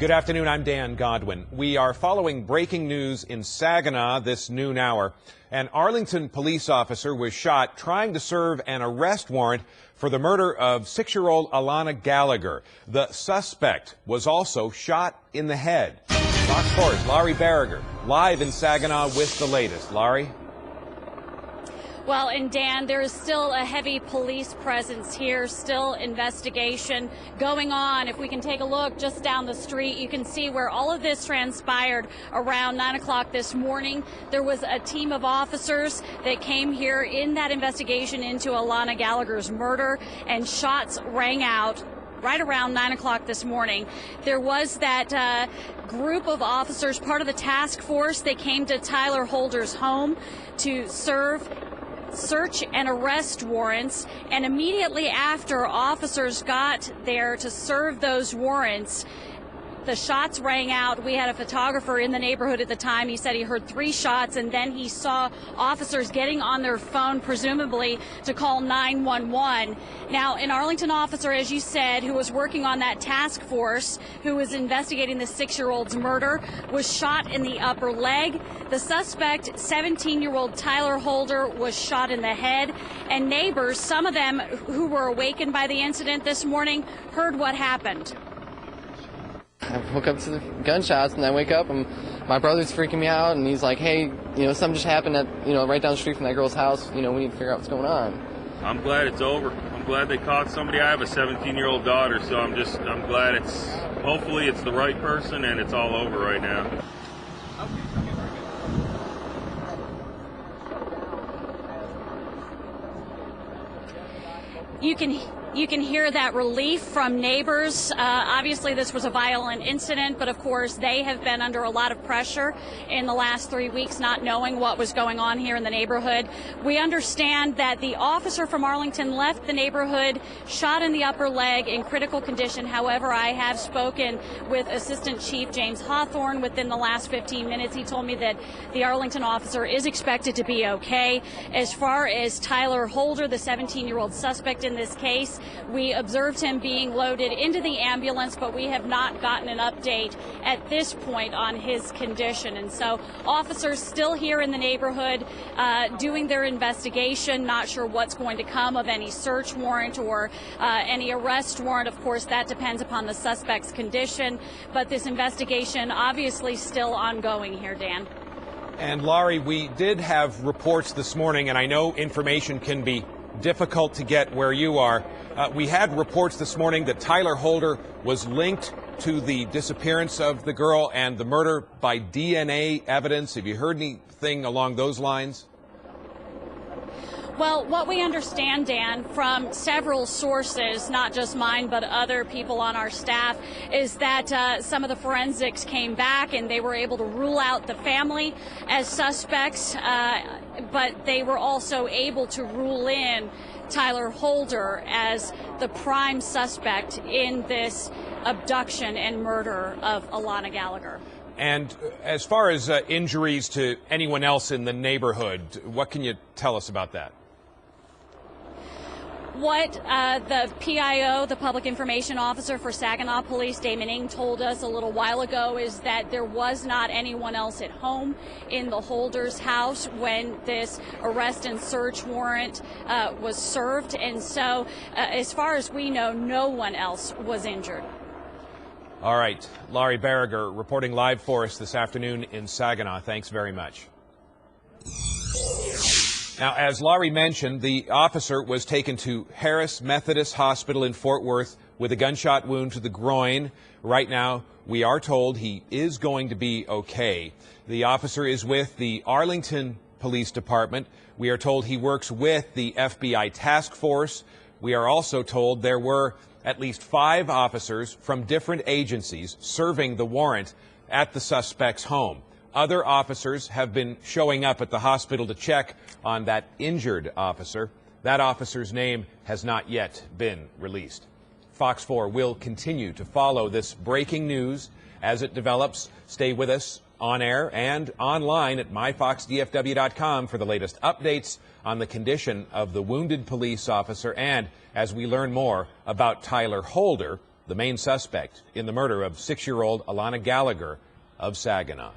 Good afternoon, I'm Dan Godwin. We are following breaking news in Saginaw this noon hour. An Arlington police officer was shot trying to serve an arrest warrant for the murder of 6-year-old Alana Gallagher. The suspect was also shot in the head. Fox 4's Laurie Barriger live in Saginaw with the latest. Laurie? Well, and Dan, there is still a heavy police presence here, still investigation going on. If we can take a look just down the street, you can see where all of this transpired around 9 o'clock this morning. There was a team of officers that came here in that investigation into Alana Gallagher's murder, and shots rang out right around 9 o'clock this morning. There was that group of officers, part of the task force. They came to Tyler Holder's home to serve search and arrest warrants, and immediately after officers got there to serve those warrants, the shots rang out. We had a photographer in the neighborhood at the time. He said he heard 3 shots, and then he saw officers getting on their phone, presumably to call 911. Now, an Arlington officer, as you said, who was working on that task force, who was investigating the 6-year-old's murder, was shot in the upper leg. The suspect, 17-year-old Tyler Holder, was shot in the head. And neighbors, some of them who were awakened by the incident this morning, heard what happened. I woke up to the gunshots, and I wake up and my brother's freaking me out, and he's like, hey, something just happened at, right down the street from that girl's house. We need to figure out what's going on. I'm glad it's over. I'm glad they caught somebody. I have a 17-year-old daughter, so I'm glad hopefully it's the right person and it's all over right now. You can hear that relief from neighbors. Obviously, this was a violent incident, but of course, they have been under a lot of pressure in the last 3 weeks, not knowing what was going on here in the neighborhood. We understand that the officer from Arlington left the neighborhood, shot in the upper leg, in critical condition. However, I have spoken with Assistant Chief James Hawthorne within the last 15 minutes. He told me that the Arlington officer is expected to be okay. As far as Tyler Holder, the 17-year-old suspect in this case, we observed him being loaded into the ambulance, but we have not gotten an update at this point on his condition. And so officers still here in the neighborhood doing their investigation, not sure what's going to come of any search warrant or any arrest warrant. Of course, that depends upon the suspect's condition, but this investigation obviously still ongoing here, Dan. And Laurie, we did have reports this morning, and I know information can be difficult to get where you are. We had reports this morning that Tyler Holder was linked to the disappearance of the girl and the murder by DNA evidence. Have you heard anything along those lines? Well, what we understand, Dan, from several sources, not just mine, but other people on our staff, is that some of the forensics came back and they were able to rule out the family as suspects, but they were also able to rule in Tyler Holder as the prime suspect in this abduction and murder of Alana Gallagher. And as far as injuries to anyone else in the neighborhood, what can you tell us about that? What the PIO, the Public Information Officer for Saginaw Police, Damon Ng, told us a little while ago is that there was not anyone else at home in the Holder's house when this arrest and search warrant was served. And so, as far as we know, no one else was injured. All right. Laurie Barriger reporting live for us this afternoon in Saginaw. Thanks very much. Now, as Laurie mentioned, the officer was taken to Harris Methodist Hospital in Fort Worth with a gunshot wound to the groin. Right now, we are told he is going to be okay. The officer is with the Arlington Police Department. We are told he works with the FBI task force. We are also told there were at least 5 officers from different agencies serving the warrant at the suspect's home. Other officers have been showing up at the hospital to check on that injured officer. That officer's name has not yet been released. Fox 4 will continue to follow this breaking news as it develops. Stay with us on air and online at myfoxdfw.com for the latest updates on the condition of the wounded police officer and as we learn more about Tyler Holder, the main suspect in the murder of 6-year-old Alana Gallagher of Saginaw.